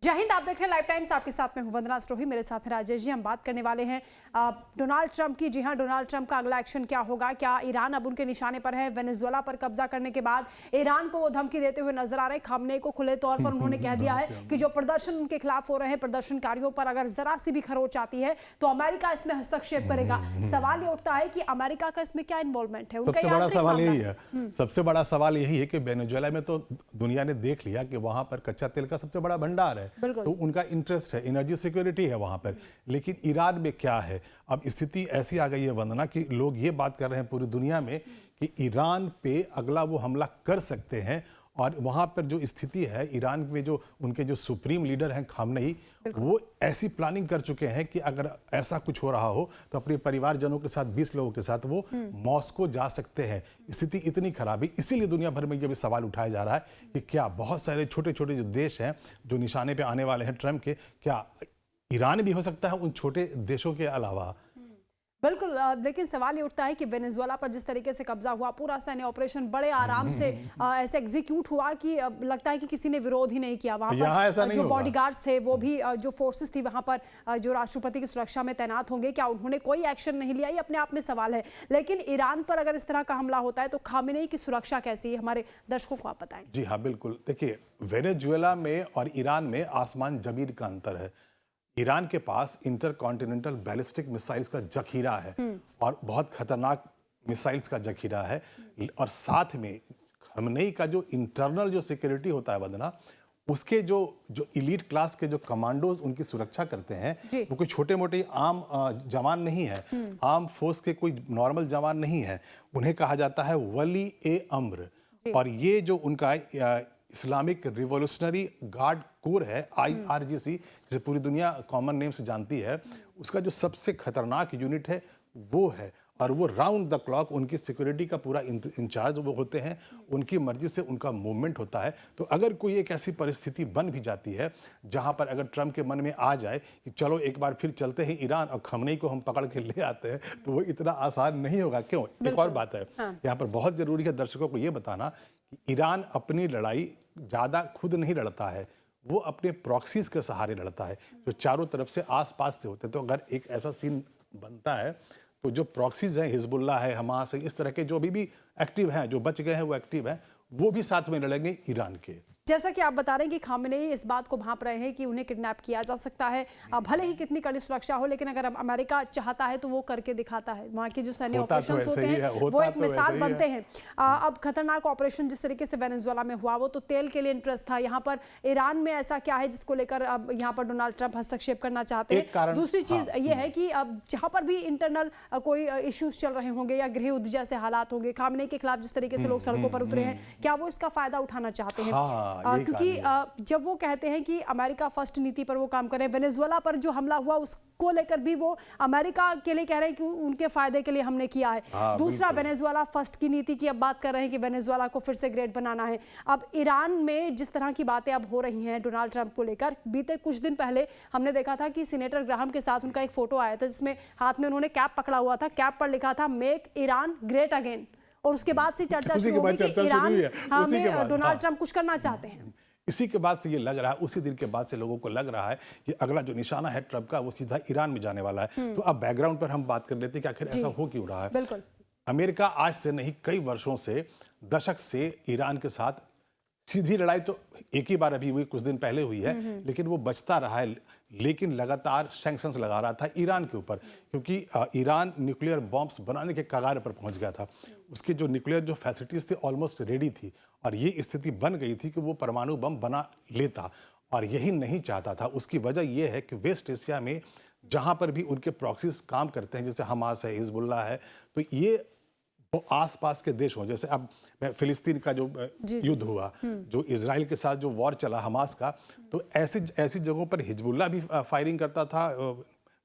जय हिंद। आप देख रहे हैं लाइव टाइम्स, आपके साथ में हूं वंदना स्टोही, मेरे साथ राजेश जी। हम बात करने वाले हैं डोनाल्ड ट्रंप की। जी हां, डोनाल्ड ट्रंप का अगला एक्शन क्या होगा? क्या ईरान अब उनके निशाने पर है? वेनेजुएला पर कब्जा करने के बाद ईरान को वो धमकी देते हुए नजर आ रहे हैं। खामनेई को खुले तौर पर उन्होंने कह दिया है कि जो प्रदर्शन उनके खिलाफ हो रहे हैं, प्रदर्शनकारियों पर अगर जरा सी भी खरोच आती है तो अमेरिका इसमें हस्तक्षेप करेगा। सवाल ये उठता है कि अमेरिका का इसमें क्या इन्वॉल्वमेंट है? सबसे बड़ा सवाल यही है, सबसे बड़ा सवाल यही है कि वेनेजुएला में तो दुनिया ने देख लिया कि वहां पर कच्चा तेल का सबसे बड़ा भंडार है, तो उनका इंटरेस्ट है, एनर्जी सिक्योरिटी है वहां पर। लेकिन ईरान में क्या है? अब स्थिति ऐसी आ गई है वंदना कि लोग ये बात कर रहे हैं पूरी दुनिया में कि ईरान पे अगला वो हमला कर सकते हैं। और वहां पर जो स्थिति है, ईरान में जो उनके जो सुप्रीम लीडर हैं खामनेई, वो ऐसी प्लानिंग कर चुके हैं कि अगर ऐसा कुछ हो रहा हो तो अपने परिवारजनों के साथ 20 लोगों के साथ वो मॉस्को जा सकते हैं। स्थिति इतनी खराब है, इसीलिए दुनिया भर में ये भी सवाल उठाया जा रहा है कि क्या बहुत सारे छोटे छोटे जो देश हैं जो निशाने पे आने वाले हैं ट्रंप के, क्या ईरान भी हो सकता है उन छोटे देशों के अलावा? बिल्कुल, लेकिन सवाल ये उठता है कि वेनेजुएला पर जिस तरीके से कब्जा हुआ, पूरा सैन्य ऑपरेशन बड़े आराम से ऐसे एग्जीक्यूट हुआ कि लगता है कि किसी ने विरोध ही नहीं किया। वहां पर जो बॉडीगार्ड्स थे, वो भी जो फोर्सेस थी वहां पर जो राष्ट्रपति की सुरक्षा में तैनात होंगे, क्या उन्होंने कोई एक्शन नहीं लिया? ये अपने आप में सवाल है। लेकिन ईरान पर अगर इस तरह का हमला होता है तो खामेनेई की सुरक्षा कैसी है? हमारे दर्शकों को आप बताएं। जी हाँ, बिल्कुल। देखिए, वेनेजुएला में और ईरान में आसमान जमीन का अंतर है। ईरान के पास इंटरकॉन्टिनेंटल बैलिस्टिक मिसाइल्स का जखीरा है और बहुत खतरनाक मिसाइल्स का जखीरा है। और साथ में खामेनेई का जो इंटरनल जो सिक्योरिटी होता है वंदना, उसके जो इलीट क्लास के जो कमांडोज उनकी सुरक्षा करते हैं, वो कोई छोटे मोटे आम जवान नहीं है, आर्म फोर्स के कोई नॉर्मल जवान नहीं है। उन्हें कहा जाता है वली ए अम्र। और ये जो उनका इस्लामिक रिवोल्यूशनरी गार्ड कोर है, IRGC, जिसे पूरी दुनिया कॉमन नेम से जानती है, उसका जो सबसे खतरनाक यूनिट है वो है। और वो राउंड द क्लॉक उनकी सिक्योरिटी का पूरा इंचार्ज वो होते हैं, उनकी मर्जी से उनका मूवमेंट होता है। तो अगर कोई एक ऐसी परिस्थिति बन भी जाती है जहां पर अगर ट्रंप के मन में आ जाए कि चलो एक बार फिर चलते हैं ईरान और खामेनेई को हम पकड़ के ले आते हैं, तो वो इतना आसान नहीं होगा। क्यों? एक और बात है यहाँ पर बहुत जरूरी है दर्शकों को ये बताना कि ईरान अपनी लड़ाई ज़्यादा खुद नहीं लड़ता है, वो अपने प्रॉक्सीज के सहारे लड़ता है जो चारों तरफ से आसपास से होते हैं। तो अगर एक ऐसा सीन बनता है तो जो प्रॉक्सीज हैं, हिजबुल्लाह है, हमास है, इस तरह के जो भी एक्टिव हैं, जो बच गए हैं वो एक्टिव हैं, वो भी साथ में लड़ेंगे ईरान के। जैसा कि आप बता रहे हैं कि खामेनेई इस बात को भांप रहे हैं कि उन्हें किडनैप किया जा सकता है, भले ही कितनी कड़ी सुरक्षा हो, लेकिन अगर अमेरिका चाहता है तो वो करके दिखाता है। वहाँ के जो सैन्य ऑपरेशंस होते हैं वो एक मिसाल बनते हैं। अब खतरनाक ऑपरेशन जिस तरीके से वेनेजुएला में हुआ, वो तो तेल के लिए इंटरेस्ट था। यहाँ पर ईरान में ऐसा क्या है जिसको लेकर अब यहाँ पर डोनाल्ड ट्रंप हस्तक्षेप करना चाहते हैं? दूसरी चीज ये है कि अब जहाँ पर भी इंटरनल कोई इश्यूज चल रहे होंगे या गृह युद्ध जैसे हालात होंगे, खामेनेई के खिलाफ जिस तरीके से लोग सड़कों पर उतरे हैं, क्या वो इसका फायदा उठाना चाहते हैं? क्योंकि जब वो कहते हैं कि अमेरिका फर्स्ट नीति पर वो काम कर रहे हैं, वेनेजुएला पर जो हमला हुआ उसको लेकर भी वो अमेरिका के लिए कह रहे हैं कि उनके फायदे के लिए हमने किया है। दूसरा, वेनेजुएला फर्स्ट की नीति की अब बात कर रहे हैं कि वेनेजुएला को फिर से ग्रेट बनाना है। अब ईरान में जिस तरह की बातें अब हो रही हैं डोनाल्ड ट्रंप को लेकर, बीते कुछ दिन पहले हमने देखा था कि सीनेटर ग्राहम के साथ उनका एक फोटो आया था जिसमें हाथ में उन्होंने कैप पकड़ा हुआ था, कैप पर लिखा था मेक ईरान ग्रेट अगेन। और उसके बाद से चर्चा शुरू हुई कि ईरान में डोनाल्ड ट्रंप कुछ करना चाहते हैं। इसी के बाद से ये लग रहा है, उसी दिन के बाद से लोगों को लग रहा है कि अगला जो निशाना है ट्रंप का वो सीधा ईरान में जाने वाला है। तो अब बैकग्राउंड पर हम बात कर लेते हैं कि आखिर ऐसा हो क्यों रहा है। बिल्कुल। अमेरिका आज से नहीं, कई वर्षों से, दशक से ईरान के साथ सीधी लड़ाई तो एक ही बार अभी हुई, कुछ दिन पहले हुई है, लेकिन वो बचता रहा है। लेकिन लगातार सैंक्शंस लगा रहा था ईरान के ऊपर, क्योंकि ईरान न्यूक्लियर बॉम्ब्स बनाने के कगार पर पहुंच गया था। उसकी जो न्यूक्लियर जो फैसिलिटीज थी ऑलमोस्ट रेडी थी, और ये स्थिति बन गई थी कि वो परमाणु बम बना लेता, और यही नहीं चाहता था। उसकी वजह यह है कि वेस्ट एशिया में जहां पर भी उनके प्रॉक्सीज काम करते हैं, जैसे हमास है, हिजबुल्लाह है, तो ये वो आसपास के देश हों। जैसे अब फिलिस्तीन का जो युद्ध हुआ, जो इजराइल के साथ जो वॉर चला हमास का, तो ऐसी जगहों पर हिजबुल्लाह भी फायरिंग करता था,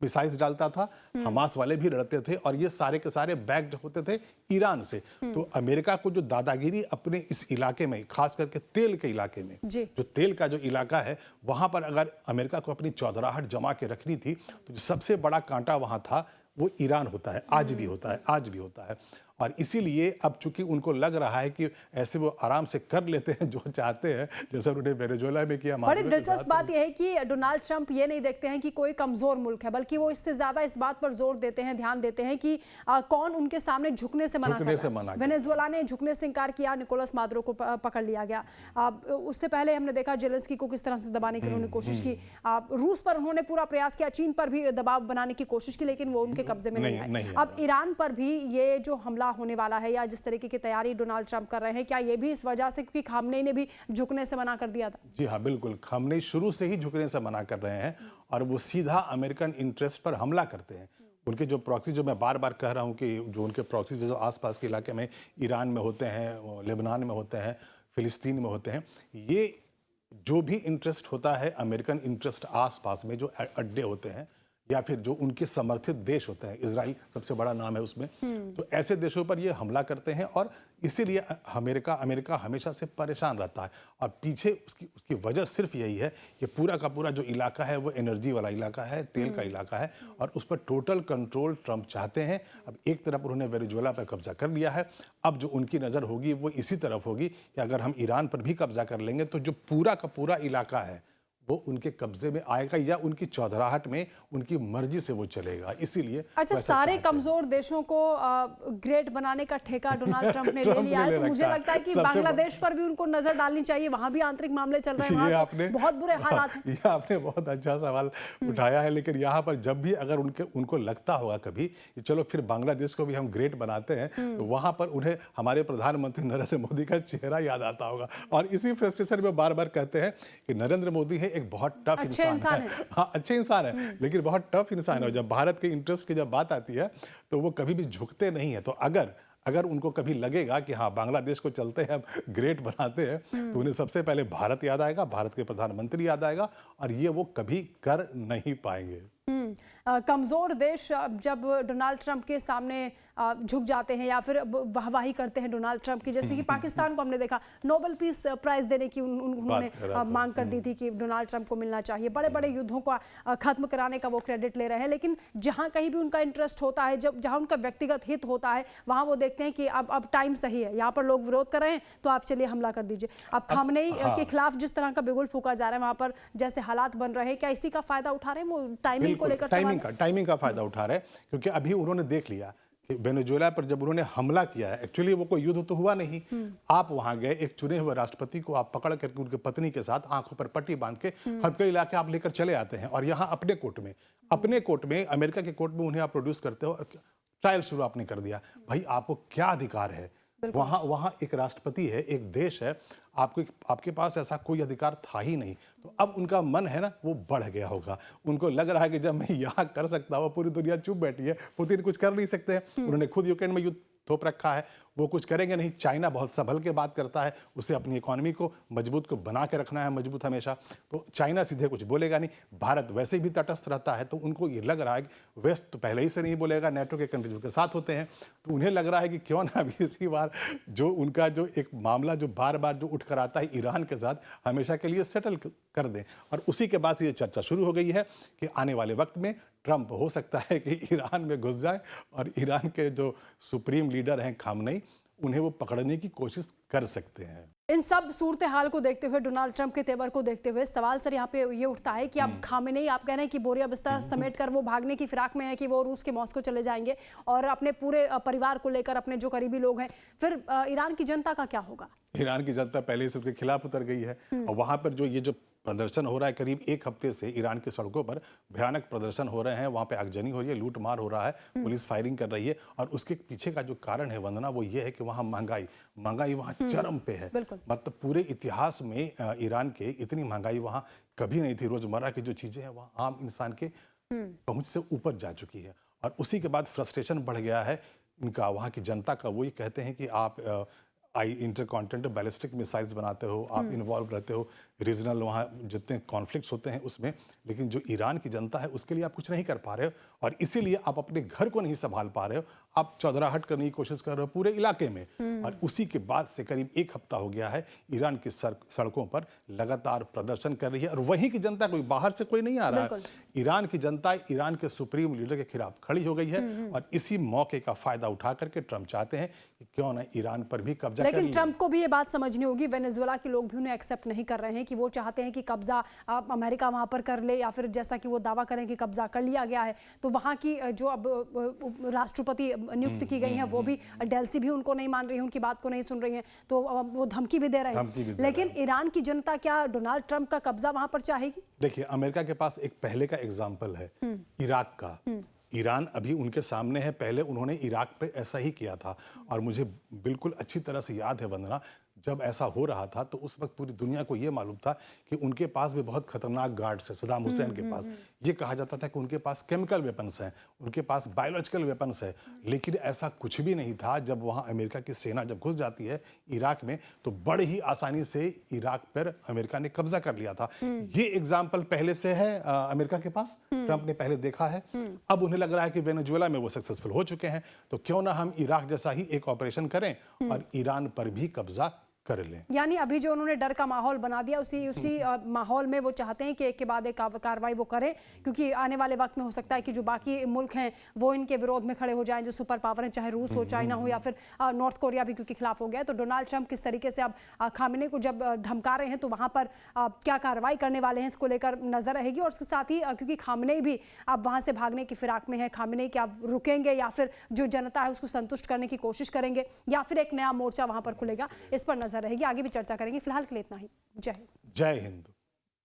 मिसाइल्स डालता था, हमास वाले भी लड़ते थे, और ये सारे के सारे बैक्ड होते थे ईरान से। तो अमेरिका को जो दादागिरी अपने इस इलाके में, खास करके तेल के इलाके में, जो तेल का जो इलाका है, वहां पर अगर अमेरिका को अपनी चौधराहट जमा के रखनी थी, तो जो सबसे बड़ा कांटा वहां था वो ईरान होता है, आज भी होता है, आज भी होता है। और इसीलिए अब चूंकि उनको लग रहा है कि ऐसे वो आराम से कर लेते हैं जो चाहते हैं, जैसा उन्होंने वेनेजुएला में किया। बड़ी दिलचस्प बात यह है कि डोनाल्ड ट्रंप ये नहीं देखते हैं कि कोई कमजोर मुल्क है, बल्कि वो इससे ज्यादा इस बात पर जोर देते हैं, ध्यान देते हैं कि कौन उनके सामने झुकने से मना कर रहा है। वेनेजुएला ने झुकने से इनकार किया, निकोलस मादुरो को पकड़ लिया गया। उससे पहले हमने देखा जेलेंस्की को किस तरह से दबाने की उन्होंने कोशिश की। रूस पर उन्होंने पूरा प्रयास किया, चीन पर भी दबाव बनाने की कोशिश की, लेकिन वो उनके कब्जे में नहीं है। अब ईरान पर भी ये जो हमला होने वाला है या जिस तरीके की तैयारी डोनाल्ड ट्रंप कर रहे हैं, क्या ये भी इस वजह से क्योंकि खामनेई ने भी झुकने से मना कर दिया था? जी हाँ, बिल्कुल। खामनेई शुरू से ही झुकने से मना कर रहे हैं और वो सीधा अमेरिकन इंटरेस्ट पर हमला करते हैं। उनके जो प्रॉक्सी, जो मैं बार बार कह रहा हूँ कि जो उनके प्रॉक्सी जो आसपास के इलाके में ईरान में होते हैं, लेबनान में होते हैं, फिलिस्तीन में होते हैं, ये जो भी इंटरेस्ट होता है अमेरिकन इंटरेस्ट आसपास में, जो अड्डे होते हैं या फिर जो उनके समर्थित देश होते हैं, इजराइल सबसे बड़ा नाम है उसमें, तो ऐसे देशों पर ये हमला करते हैं और इसीलिए अमेरिका हमेशा से परेशान रहता है। और पीछे उसकी वजह सिर्फ यही है कि पूरा का पूरा जो इलाका है वो एनर्जी वाला इलाका है, तेल का इलाका है और उस पर टोटल कंट्रोल ट्रंप चाहते हैं। अब एक तरफ उन्होंने वेनेजुएला पर कब्जा कर लिया है, अब जो उनकी नज़र होगी वो इसी तरफ होगी कि अगर हम ईरान पर भी कब्जा कर लेंगे तो जो पूरा का पूरा इलाका है वो उनके कब्जे में आएगा या उनकी चौधराहट में उनकी मर्जी से वो चलेगा। इसीलिए अच्छा, सारे कमजोर देशों को ग्रेट बनाने का ठेका डोनाल्ड ट्रंप ने ले लिया है, तो मुझे लगता है कि बांग्लादेश पर भी उनको नजर डालनी चाहिए। वहां भी आंतरिक मामले चल रहे हैं, वहां तो बहुत बुरे हालात हैं। ये आपने बहुत अच्छा सवाल उठाया है, लेकिन यहाँ पर जब भी अगर उनको लगता होगा कभी कि चलो फिर बांग्लादेश को भी हम ग्रेट बनाते हैं, तो वहां पर उन्हें हमारे प्रधानमंत्री नरेंद्र मोदी का चेहरा याद आता होगा। और इसी फ्रस्ट्रेशन में बार बार कहते हैं कि नरेंद्र मोदी है एक बहुत टफ इंसान है। हाँ, अच्छे इंसान है, लेकिन बहुत टफ इंसान है। जब भारत के इंटरेस्ट की जब बात आती है तो वो कभी भी झुकते नहीं है। तो अगर उनको कभी लगेगा कि हाँ बांग्लादेश को चलते हैं, ग्रेट बनाते हैं, तो उन्हें सबसे पहले भारत याद आएगा, भारत के प्रधानमंत्री याद आएगा और ये वो कभी कर नहीं पाएंगे। कमजोर देश जब डोनाल्ड ट्रंप के सामने झुक जाते हैं या फिर वाहवाही करते हैं डोनाल्ड ट्रंप की, जैसे कि पाकिस्तान को हमने देखा, नोबेल पीस प्राइज देने की उन्होंने मांग कर दी थी कि डोनाल्ड ट्रंप को मिलना चाहिए। बड़े बड़े युद्धों को खत्म कराने का वो क्रेडिट ले रहे हैं, लेकिन जहां कहीं भी उनका इंटरेस्ट होता है, जहां उनका व्यक्तिगत हित होता है, वहां वो देखते हैं कि अब टाइम सही है, यहाँ पर लोग विरोध कर रहे हैं तो आप चलिए हमला कर दीजिए। अब खामनेई के खिलाफ जिस तरह का बिगुल फूका जा रहा है, वहां पर जैसे हालात बन रहे हैं, क्या इसी का फायदा उठा रहे हैं वो टाइमिंग को लेकर? टाइमिंग का फायदा उठा रहे हैं, क्योंकि अभी उन्होंने देख लिया कि वेनेजुएला पर जब उन्होंने हमला किया है, एक्चुअली वो कोई युद्ध तो हुआ नहीं। आप वहां गए, एक चुने हुए राष्ट्रपति को आप पकड़ करके उनकी पत्नी के साथ आंखों पर पट्टी बांध के हथकड़ी लाके आप लेकर चले आते हैं और यहाँ अपने कोर्ट में अमेरिका के कोर्ट में उन्हें आप प्रोड्यूस करते हो और ट्रायल शुरू आपने कर दिया। भाई आपको क्या अधिकार है? वहां एक राष्ट्रपति है, एक देश है, आपके पास ऐसा कोई अधिकार था ही नहीं। तो अब उनका मन है ना, वो बढ़ गया होगा। उनको लग रहा है कि जब मैं यहाँ कर सकता हूँ, पूरी दुनिया चुप बैठी है, पुतिन कुछ कर नहीं सकते हैं। उन्होंने खुद यूक्रेन में युद्ध थोप रखा है, वो कुछ करेंगे नहीं। चाइना बहुत संभल के बात करता है, उसे अपनी इकोनॉमी को मजबूत को बना के रखना है, मजबूत हमेशा, तो चाइना सीधे कुछ बोलेगा नहीं। भारत वैसे भी तटस्थ रहता है, तो उनको ये लग रहा है कि वेस्ट तो पहले ही से नहीं बोलेगा, नेटो के कंट्रीज के साथ होते हैं, तो उन्हें लग रहा है कि क्यों ना अभी इसी बार जो उनका जो एक मामला जो बार बार जो उठ कर आता है ईरान के साथ, हमेशा के लिए सेटल कर दें। और उसी के बाद ये चर्चा शुरू हो गई है कि आने वाले वक्त में ट्रंप हो सकता है कि ईरान में घुस जाए और ईरान के जो सुप्रीम लीडर हैं खामनेई, उन्हें वो पकड़ने की कोशिश कर सकते हैं। इन सब सूरत हाल को देखते हुए, डोनाल्ड ट्रंप के तेवर को देखते हुए सवाल सर यहाँ पे ये उठता है कि अब खामेनेई, आप कह रहे हैं कि बोरिया बिस्तर समेट कर वो भागने की फिराक में है कि वो रूस के मॉस्को चले जाएंगे और अपने पूरे परिवार को लेकर, अपने जो करीबी लोग हैं, फिर ईरान की जनता का क्या होगा? ईरान की जनता पहले से उसके खिलाफ उतर गई है और वहां पर जो प्रदर्शन हो रहा है, करीब एक हफ्ते से ईरान की सड़कों पर भयानक प्रदर्शन हो रहे हैं। वहां पे आगजनी हो रही है, लूटमार हो रहा है, पुलिस फायरिंग कर रही है और उसके पीछे का जो कारण है वंदना, वो ये है कि वहां महंगाई वहां चरम पे है। मतलब पूरे इतिहास में ईरान के इतनी महंगाई वहां कभी नहीं थी। रोजमर्रा की जो चीजें हैं वहां आम इंसान के पहुंच से ऊपर जा चुकी है और उसी के बाद फ्रस्ट्रेशन बढ़ गया है इनका, वहां की जनता का। वो ये कहते हैं कि आप इंटरकॉन्टिनेंटल बैलिस्टिक मिसाइल्स बनाते हो, आप इन्वॉल्व रहते हो रीजनल वहाँ जितने कॉन्फ्लिक्ट्स होते हैं उसमें, लेकिन जो ईरान की जनता है उसके लिए आप कुछ नहीं कर पा रहे हो, और इसीलिए आप अपने घर को नहीं संभाल पा रहे हो। आप चौधराहट करने की कोशिश कर रहे हो पूरे इलाके में, और उसी के बाद से करीब 1 हफ्ता हो गया है ईरान की सड़कों पर लगातार प्रदर्शन कर रही है, और वहीं की जनता, कोई बाहर से कोई नहीं आ रहा है, ईरान की जनता ईरान के सुप्रीम लीडर के खिलाफ खड़ी हो गई है। और इसी मौके का फायदा उठा करके ट्रंप चाहते हैं कि क्यों ना ईरान पर भी कब्जा कर लिया। लेकिन ट्रंप को भी ये बात समझनी होगी, वेनेजुएला के लोग भी उन्हें एक्सेप्ट नहीं कर रहे हैं कि वो चाहते हैं कि कब्जा अमेरिका वहां पर कर ले, या फिर जैसा कि वो दावा करें कि कब्जा कर लिया गया है, तो वहां की जो अब राष्ट्रपति नियुक्त की गई हैं वो भी, डेल्सी भी उनको नहीं मान रही है, उनकी बात को नहीं सुन रही हैं, तो वो धमकी भी दे रहे हैं। लेकिन ईरान की जनता क्या डोनाल्ड ट्रंप का कब्जा वहां पर चाहेगी? देखिए, अमेरिका के पास एक पहले का एग्जाम्पल है इराक का। ईरान अभी उनके सामने है, पहले उन्होंने इराक पे ऐसा ही किया था, और मुझे बिल्कुल अच्छी तरह से याद है वंदना, जब ऐसा हो रहा था तो उस वक्त पूरी दुनिया को ये मालूम था कि उनके पास भी बहुत खतरनाक गार्ड्स है, सद्दाम हुसैन के पास। ये कहा जाता था कि उनके पास केमिकल वेपन्स हैं, उनके पास बायोलॉजिकल वेपन्स है, लेकिन ऐसा कुछ भी नहीं था। जब वहाँ अमेरिका की सेना जब घुस जाती है इराक में, तो बड़े ही आसानी से इराक पर अमेरिका ने कब्जा कर लिया था। ये एग्जाम्पल पहले से है अमेरिका के पास, ट्रंप ने पहले देखा है। अब उन्हें लग रहा है कि वेनेजुएला में वो सक्सेसफुल हो चुके हैं, तो क्यों ना हम इराक जैसा ही एक ऑपरेशन करें और ईरान पर भी कब्जा कर लें। यानी अभी जो उन्होंने डर का माहौल बना दिया, उसी माहौल में वो चाहते हैं कि एक के बाद एक कार्रवाई वो करें, क्योंकि आने वाले वक्त में हो सकता है कि जो बाकी मुल्क हैं वो इनके विरोध में खड़े हो जाएं, जो सुपर पावर हैं, चाहे रूस हो, चाइना हो, या फिर नॉर्थ कोरिया भी क्योंकि खिलाफ हो गया है। तो डोनाल्ड ट्रंप किस तरीके से अब खामेनी को जब धमका रहे हैं, तो वहां पर क्या कार्रवाई करने वाले हैं, इसको लेकर नजर रहेगी। और इसके साथ ही क्योंकि खामेनी भी अब वहां से भागने की फिराक में है, खामेनी क्या रुकेंगे या फिर जो जनता है उसको संतुष्ट करने की कोशिश करेंगे, या फिर एक नया मोर्चा वहां पर खुलेगा, इस पर नजर रहेगी। आगे भी चर्चा करेंगे, फिलहाल के लिए इतना ही। जय हिंद। जय हिंद।